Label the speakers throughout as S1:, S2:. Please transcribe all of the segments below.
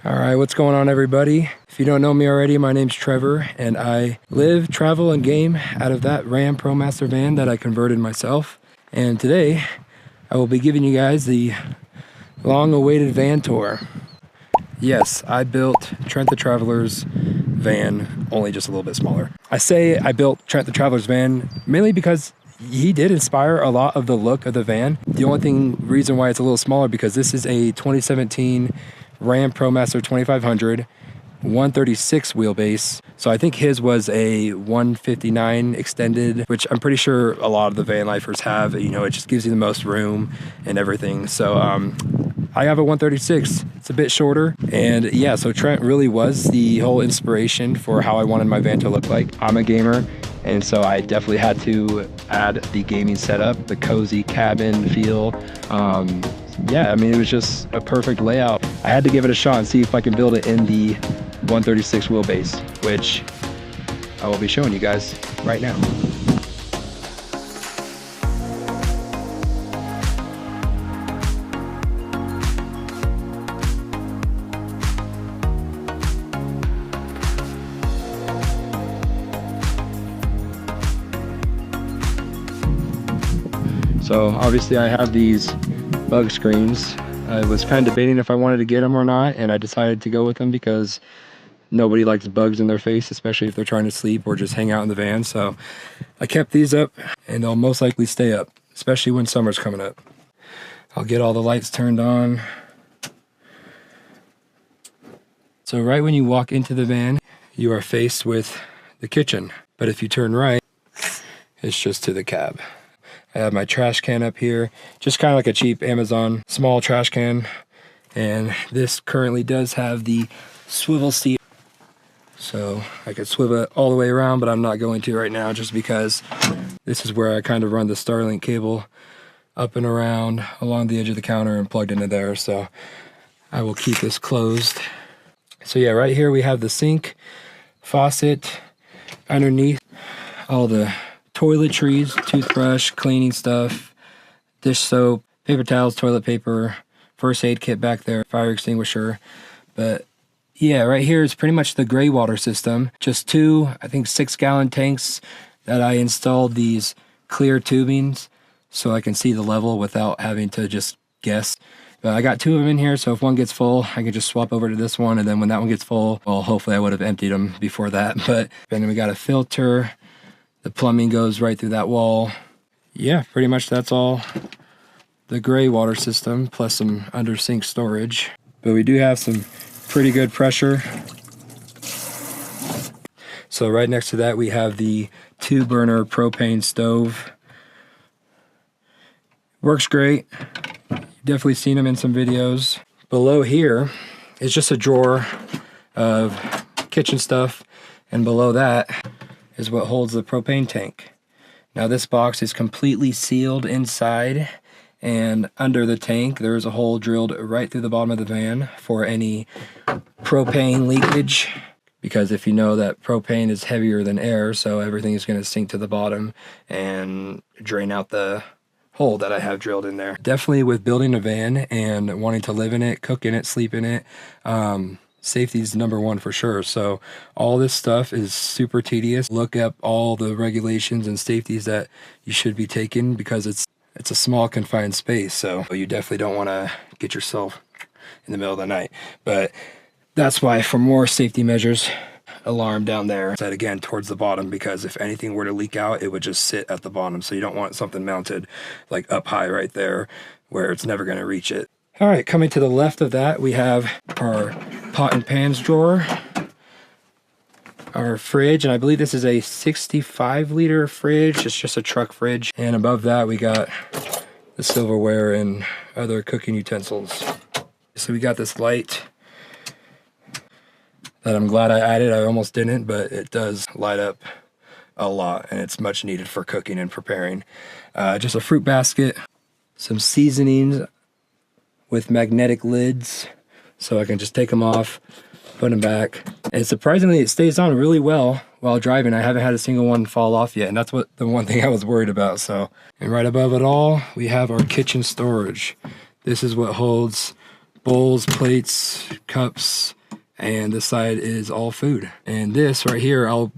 S1: All right, what's going on, everybody? If you don't know me already, my name's Trevor, and I live, travel, and game out of that Ram ProMaster van that I converted myself. And today, I will be giving you guys the long-awaited van tour. Yes, I built Trent the Traveler's van, only just a little bit smaller. I say I built Trent the Traveler's van mainly because he did inspire a lot of the look of the van. The only reason why it's a little smaller because this is a 2017 Ram ProMaster 2500 136 wheelbase. So I think his was a 159 extended, which I'm pretty sure a lot of the van lifers have. You know, it just gives you the most room and everything. So I have a 136. It's a bit shorter. And yeah, so Trent really was the whole inspiration for how I wanted my van to look like. I'm a gamer, and so I definitely had to add the gaming setup, the cozy cabin feel. Yeah, I mean, it was just a perfect layout. I had to give it a shot and see if I can build it in the 136 wheelbase, which I will be showing you guys right now. So obviously I have these bug screens. I was kind of debating if I wanted to get them or not, and I decided to go with them because nobody likes bugs in their face, especially if they're trying to sleep or just hang out in the van. So I kept these up, and they'll most likely stay up, especially when summer's coming up. I'll get all the lights turned on. So right when you walk into the van, you are faced with the kitchen. But if you turn right, it's just to the cab. I have my trash can up here, just kind of like a cheap Amazon small trash can. And this currently does have the swivel seat. So I could swivel it all the way around, but I'm not going to right now just because this is where I kind of run the Starlink cable up and around along the edge of the counter and plugged into there. So I will keep this closed. So yeah, right here we have the sink, faucet, underneath all the toiletries, toothbrush, cleaning stuff, dish soap, paper towels, toilet paper, first aid kit back there, fire extinguisher. But yeah, right here is pretty much the gray water system. Just two, I think 6-gallon tanks that I installed these clear tubings so I can see the level without having to just guess. But I got two of them in here, so if one gets full, I can just swap over to this one, and then when that one gets full, well, hopefully I would have emptied them before that. But then we got a filter. The plumbing goes right through that wall. Yeah, pretty much that's all the gray water system, plus some under sink storage. But we do have some pretty good pressure. So right next to that, we have the 2-burner propane stove. Works great. You've definitely seen them in some videos. Below here is just a drawer of kitchen stuff, and below that is what holds the propane tank. Now this box is completely sealed inside, and under the tank there's a hole drilled right through the bottom of the van for any propane leakage, because if you know that propane is heavier than air, so everything is going to sink to the bottom and drain out the hole that I have drilled in there. Definitely with building a van and wanting to live in it, cook in it, sleep in it, safety is number one for sure. So all this stuff is super tedious. Look up all the regulations and safeties that you should be taking, because it's a small confined space. So you definitely don't want to get yourself in the middle of the night. But that's why, for more safety measures, alarm down there, set again towards the bottom, because if anything were to leak out, it would just sit at the bottom. So you don't want something mounted like up high right there where it's never going to reach it. All right, coming to the left of that, we have our pot and pans drawer, our fridge, and I believe this is a 65-liter fridge. It's just a truck fridge. And above that, we got the silverware and other cooking utensils. So we got this light that I'm glad I added. I almost didn't, but it does light up a lot, and it's much needed for cooking and preparing. Just a fruit basket, some seasonings with magnetic lids, so I can just take them off, put them back. And surprisingly, it stays on really well while driving. I haven't had a single one fall off yet, and that's what the one thing I was worried about. And right above it all, we have our kitchen storage. This is what holds bowls, plates, cups, and this side is all food. And this right here, I'll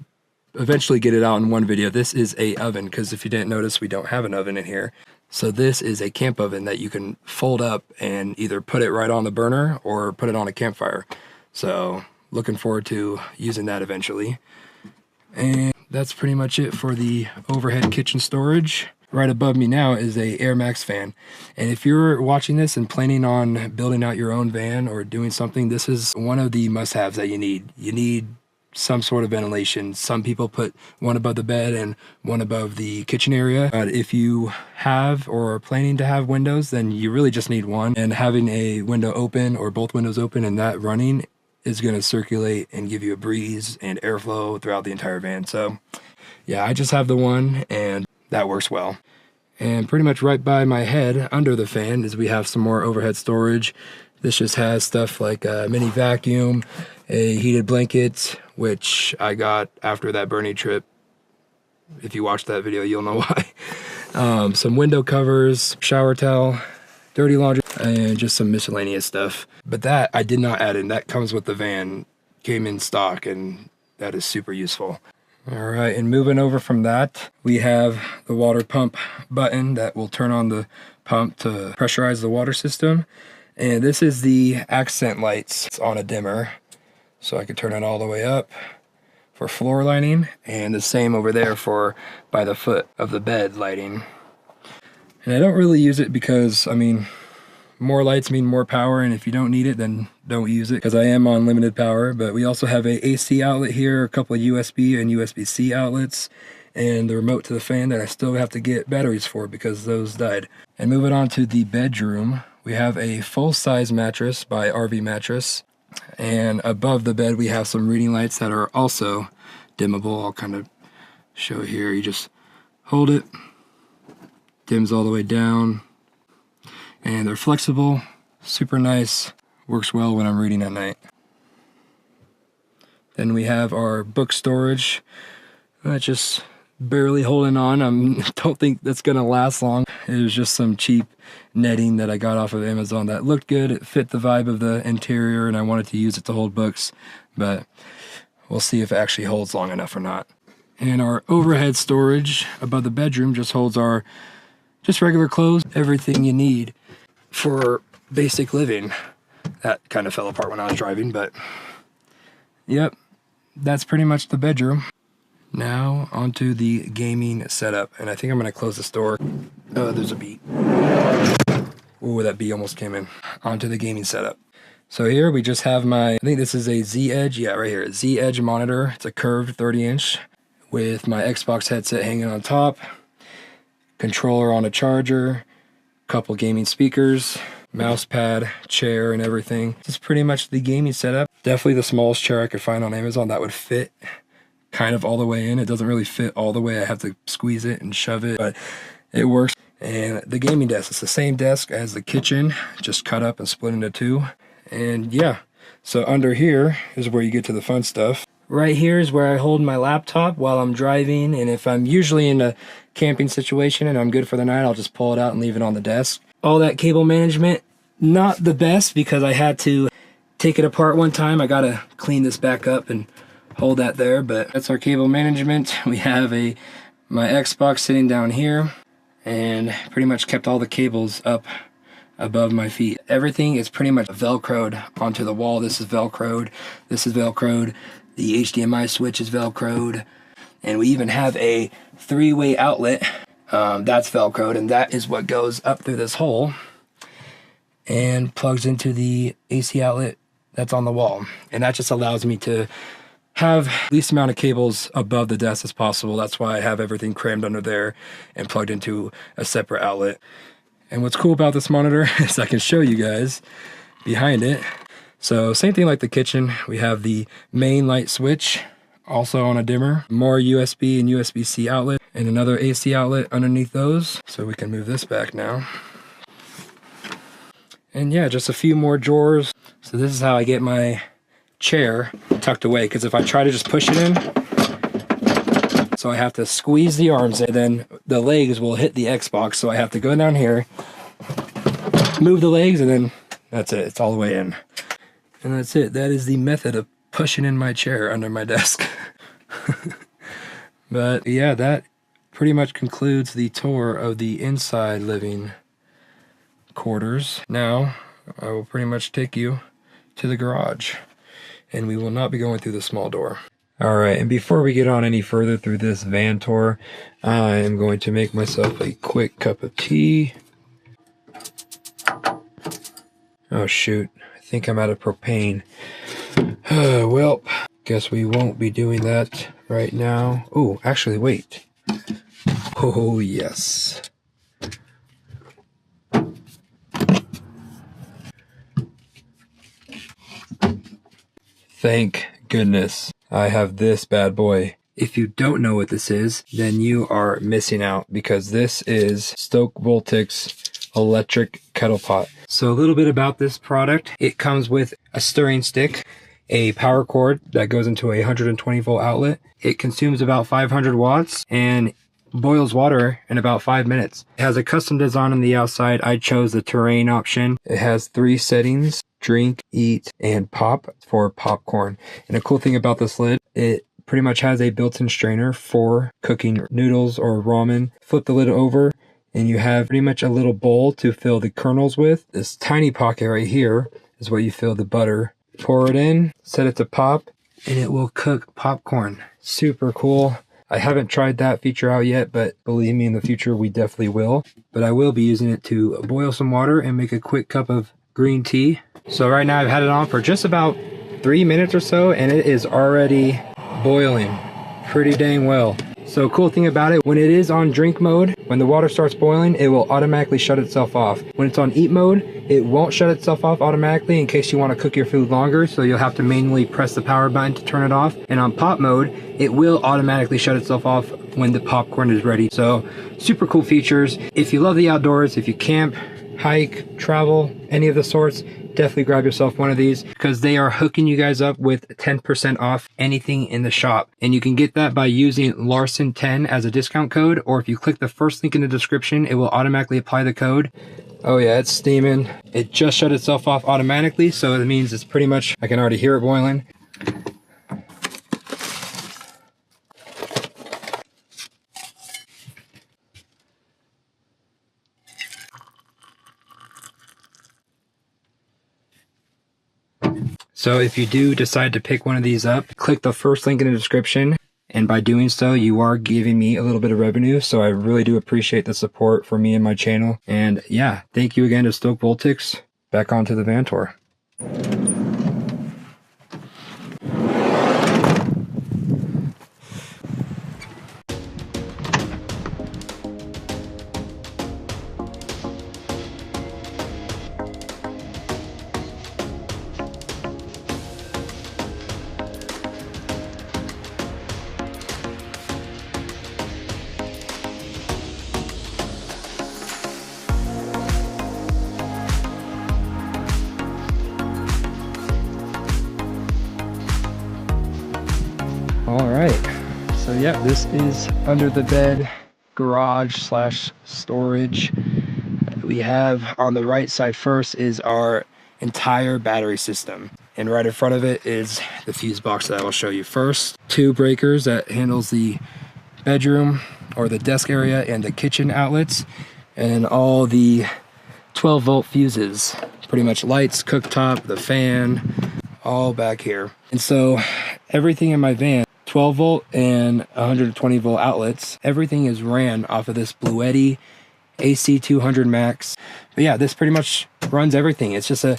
S1: eventually get it out in one video. This is a oven, because if you didn't notice, we don't have an oven in here. So this is a camp oven that you can fold up and either put it right on the burner or put it on a campfire. So looking forward to using that eventually. And that's pretty much it for the overhead kitchen storage. Right above me now is a Air Max fan. And if you're watching this and planning on building out your own van or doing something, this is one of the must-haves that you need. You need some sort of ventilation. Some people put one above the bed and one above the kitchen area. But if you have or are planning to have windows, then you really just need one. And having a window open or both windows open and that running is going to circulate and give you a breeze and airflow throughout the entire van. So yeah, I just have the one and that works well. And pretty much right by my head under the fan is we have some more overhead storage. This just has stuff like a mini vacuum, a heated blanket, which I got after that Bernie trip. If you watched that video, you'll know why. Some window covers, shower towel, dirty laundry, and just some miscellaneous stuff. But that I did not add in. That comes with the van, came in stock, and that is super useful. All right, and moving over from that, we have the water pump button that will turn on the pump to pressurize the water system. And this is the accent lights. It's on a dimmer, so I can turn it all the way up for floor lighting, and the same over there for by the foot of the bed lighting. And I don't really use it because, I mean, more lights mean more power, and if you don't need it, then don't use it, because I am on limited power. But we also have a AC outlet here, a couple of USB and USB-C outlets, and the remote to the fan that I still have to get batteries for because those died. And moving on to the bedroom, we have a full-size mattress by RV Mattress, and above the bed we have some reading lights that are also dimmable. I'll kind of show here. You just hold it, dims all the way down, and they're flexible, super nice, works well when I'm reading at night. Then we have our book storage. Just barely holding on. I don't think that's gonna last long. It was just some cheap netting that I got off of Amazon that looked good. It fit the vibe of the interior, and I wanted to use it to hold books, but we'll see if it actually holds long enough or not. And our overhead storage above the bedroom just holds our just regular clothes, everything you need for basic living. That kind of fell apart when I was driving, but yep, that's pretty much the bedroom. Now onto the gaming setup, and I think I'm gonna close this door. Oh, there's a bee. Ooh, that bee almost came in. Onto the gaming setup. So here we just have my, I think this is a Z-Edge, yeah, right here, Z-Edge monitor. It's a curved 30-inch with my Xbox headset hanging on top, controller on a charger, couple gaming speakers, mouse pad, chair, and everything. This is pretty much the gaming setup. Definitely the smallest chair I could find on Amazon that would fit kind of all the way in. It doesn't really fit all the way. I have to squeeze it and shove it, but it works. And the gaming desk, it's the same desk as the kitchen, just cut up and split into two. And yeah, so under here is where you get to the fun stuff. Right here is where I hold my laptop while I'm driving, and if I'm usually in a camping situation and I'm good for the night, I'll just pull it out and leave it on the desk. All that cable management, not the best, because I had to take it apart one time. I gotta clean this back up and hold that there, but that's our cable management. We have my Xbox sitting down here, and pretty much kept all the cables up above my feet. Everything is pretty much velcroed onto the wall. This is velcroed, this is velcroed, the HDMI switch is velcroed, and we even have a 3-way outlet that's velcroed, and that is what goes up through this hole and plugs into the AC outlet that's on the wall. And that just allows me to have the least amount of cables above the desk as possible. That's why I have everything crammed under there and plugged into a separate outlet. And what's cool about this monitor is I can show you guys behind it. So same thing like the kitchen, we have the main light switch also on a dimmer, more USB and USB-C outlet, and another AC outlet underneath those. So we can move this back now. And yeah, just a few more drawers. So this is how I get my chair tucked away, because if I try to just push it in, so I have to squeeze the arms in, then the legs will hit the Xbox, so I have to go down here, move the legs, and then That's it. It's all the way in. And that's it. That is the method of pushing in my chair under my desk. But yeah, that pretty much concludes the tour of the inside living quarters. Now, I will pretty much take you to the garage, and we will not be going through the small door. All right, and before we get on any further through this van tour, I am going to make myself a quick cup of tea. Oh shoot, I think I'm out of propane. Well, guess we won't be doing that right now. Oh, actually, wait. Oh, yes. Thank goodness I have this bad boy. If you don't know what this is, then you are missing out, because this is Stoke Voltic's electric kettle pot. So a little bit about this product. It comes with a stirring stick, a power cord that goes into a 120 volt outlet. It consumes about 500 watts and boils water in about 5 minutes. It has a custom design on the outside. I chose the terrain option. It has 3 settings: drink, eat, and pop for popcorn. And the cool thing about this lid, it pretty much has a built-in strainer for cooking noodles or ramen. Flip the lid over and you have pretty much a little bowl to fill the kernels with. This tiny pocket right here is where you fill the butter. Pour it in, set it to pop, and it will cook popcorn. Super cool. I haven't tried that feature out yet, but believe me, in the future we definitely will. But I will be using it to boil some water and make a quick cup of green tea. So right now I've had it on for just about 3 minutes or so, and it is already boiling pretty dang well. So cool thing about it, when it is on drink mode, when the water starts boiling, it will automatically shut itself off. When it's on eat mode, it won't shut itself off automatically in case you want to cook your food longer, so you'll have to manually press the power button to turn it off. And on pop mode, it will automatically shut itself off when the popcorn is ready. So super cool features. If you love the outdoors, if you camp, hike, travel, any of the sorts, definitely grab yourself one of these, because they are hooking you guys up with 10% off anything in the shop. And you can get that by using Larson10 as a discount code, or if you click the first link in the description, it will automatically apply the code. Oh yeah, it's steaming. It just shut itself off automatically, so it means it's pretty much, I can already hear it boiling. So if you do decide to pick one of these up, click the first link in the description. And by doing so, you are giving me a little bit of revenue. So I really do appreciate the support for me and my channel. And yeah, thank you again to Stoke Voltics. Back onto the van tour. All right, so yeah, this is under the bed garage slash storage. We have on the right side first is our entire battery system, and right in front of it is the fuse box that I will show you first. 2 breakers that handles the bedroom or the desk area and the kitchen outlets, and all the 12 volt fuses, pretty much lights, cooktop, the fan, all back here. And so everything in my van, 12 volt and 120 volt outlets, everything is ran off of this Bluetti AC200 Max. But yeah, this pretty much runs everything. It's just a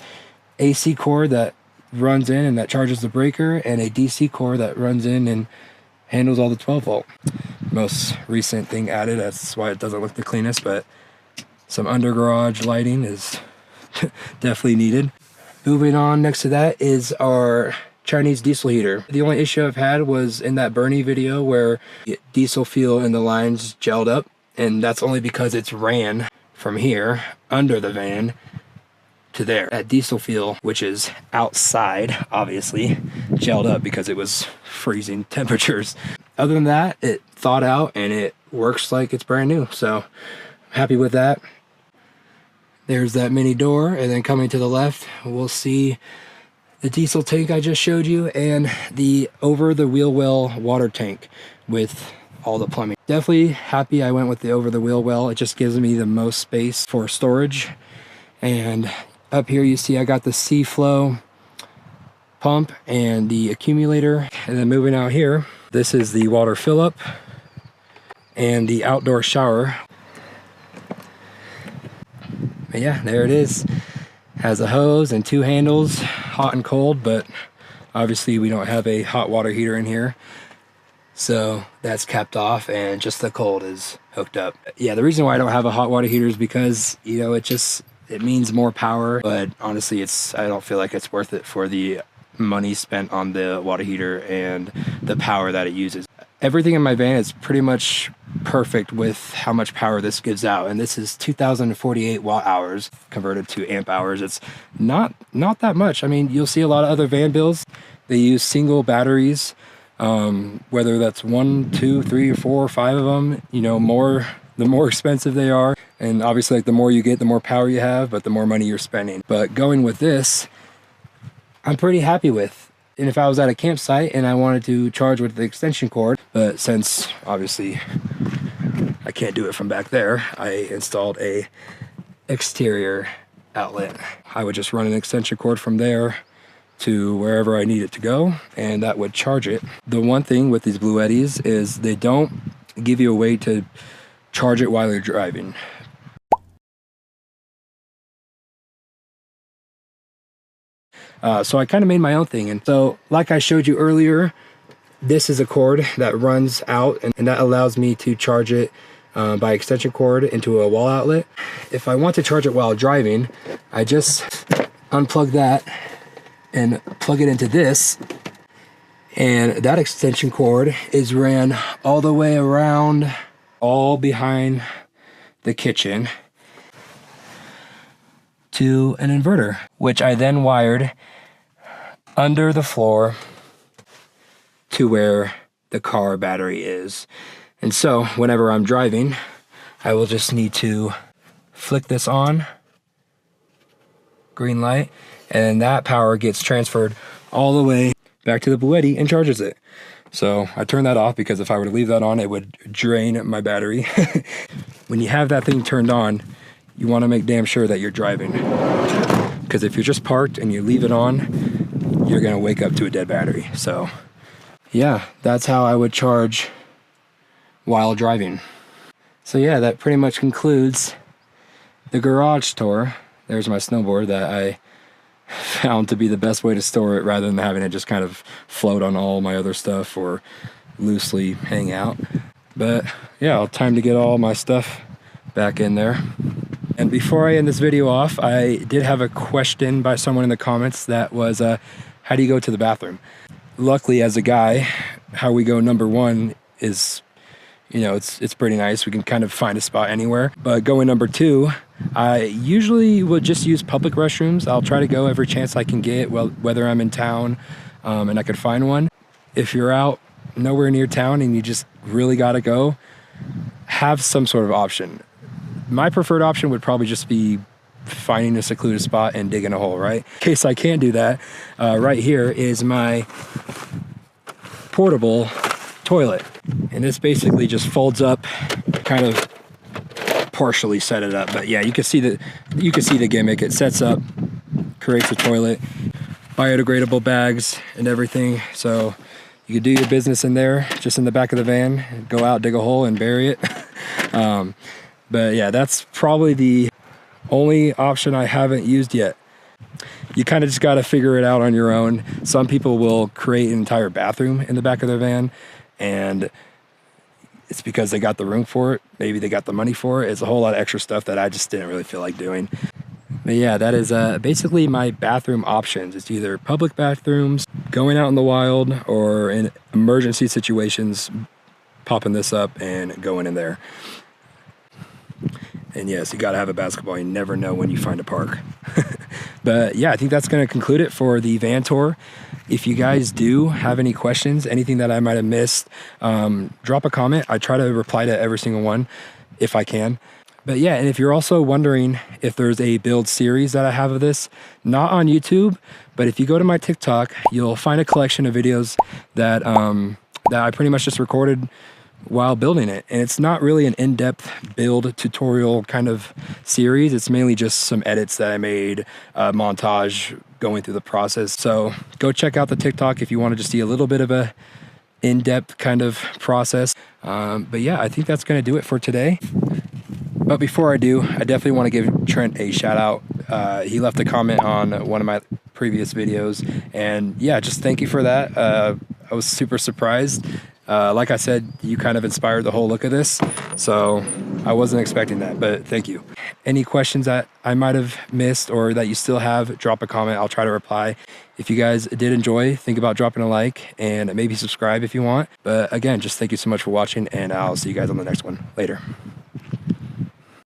S1: AC cord that runs in and that charges the breaker, and a DC cord that runs in and handles all the 12 volt. Most recent thing added, that's why it doesn't look the cleanest, but some under garage lighting is definitely needed. Moving on, next to that is our Chinese diesel heater. The only issue I've had was in that Bernie video where diesel fuel in the lines gelled up, and that's only because it's ran from here under the van to there. That diesel fuel, which is outside, obviously gelled up because it was freezing temperatures. Other than that, it thawed out and it works like it's brand new, so I'm happy with that. There's that mini door, and then coming to the left, we'll see the diesel tank I just showed you and the over-the-wheel well water tank with all the plumbing. Definitely happy I went with the over-the-wheel well. It just gives me the most space for storage. And up here you see I got the C-Flow pump and the accumulator. And then moving out here, this is the water fill-up and the outdoor shower. But yeah, there it is. Has a hose and 2 handles, hot and cold, but obviously we don't have a hot water heater in here. So that's capped off and just the cold is hooked up. Yeah, the reason why I don't have a hot water heater is because, you know, it means more power, but honestly I don't feel like it's worth it for the money spent on the water heater and the power that it uses. Everything in my van is pretty much perfect with how much power this gives out, and this is 2048 watt hours converted to amp hours. It's not that much. I mean, you'll see a lot of other van builds, they use single batteries, whether that's 1, 2, 3, or 4 or 5 of them. You know, the more expensive they are, and obviously like the more you get, the more power you have, but the more money you're spending. But going with this, I'm pretty happy with. And if I was at a campsite and I wanted to charge with the extension cord, but since obviously I can't do it from back there, I installed a exterior outlet. I would just run an extension cord from there to wherever I need it to go, and that would charge it. The one thing with these Blue Eddies is they don't give you a way to charge it while you're driving. So I kind of made my own thing. And so like I showed you earlier, this is a cord that runs out, and that allows me to charge it by extension cord into a wall outlet. If I want to charge it while driving, I just unplug that and plug it into this, and that extension cord is ran all the way around, all behind the kitchen to an inverter, which I then wired under the floor to where the car battery is. And so whenever I'm driving, I will just need to flick this on, green light, and that power gets transferred all the way back to the Blue Eddy and charges it. So I turn that off because if I were to leave that on, it would drain my battery. When you have that thing turned on, you want to make damn sure that you're driving, because if you're just parked and you leave it on, you're gonna wake up to a dead battery. So yeah, that's how I would charge while driving. So yeah, that pretty much concludes the garage tour. There's my snowboard that I found to be the best way to store it, rather than having it just kind of float on all my other stuff or loosely hang out. But yeah, time to get all my stuff back in there. And before I end this video off, I did have a question by someone in the comments that was, how do you go to the bathroom? Luckily, as a guy, how we go number one is, you know, it's pretty nice. We can kind of find a spot anywhere. But going number two, I usually would just use public restrooms. I'll try to go every chance I can get, well, whether I'm in town and I could find one. If you're out nowhere near town and you just really gotta go, have some sort of option. My preferred option would probably just be finding a secluded spot and digging a hole, right? In case I can't do that, right here is my portable toilet. And this basically just folds up, kind of partially set it up. But yeah, you can see the gimmick. It sets up, creates a toilet, biodegradable bags and everything. So you could do your business in there, just in the back of the van, go out, dig a hole and bury it. But yeah, that's probably the only option I haven't used yet. You kind of just got to figure it out on your own. Some people will create an entire bathroom in the back of their van, and it's because they got the room for it. Maybe they got the money for it. It's a whole lot of extra stuff that I just didn't really feel like doing. But yeah, that is basically my bathroom options. It's either public bathrooms, going out in the wild, or in emergency situations, popping this up and going in there. And yes, you got to have a basketball. You never know when you find a park. But yeah, I think that's going to conclude it for the van tour. If you guys do have any questions, anything that I might have missed, drop a comment. I try to reply to every single one if I can. But yeah, and if you're also wondering if there's a build series that I have of this, not on YouTube, but if you go to my TikTok, you'll find a collection of videos that that I pretty much just recorded while building it. And it's not really an in-depth build tutorial kind of series. It's mainly just some edits that I made, montage going through the process. So go check out the TikTok if you want to just see a little bit of a in-depth kind of process. But yeah, I think that's going to do it for today. But before I do, I definitely want to give Trent a shout out. He left a comment on one of my previous videos, and yeah, just thank you for that. I was super surprised. Like I said, you kind of inspired the whole look of this, so I wasn't expecting that, but thank you. Any questions that I might have missed or that you still have, drop a comment. I'll try to reply. If you guys did enjoy, think about dropping a like and maybe subscribe if you want. But again, just thank you so much for watching, and I'll see you guys on the next one. Later.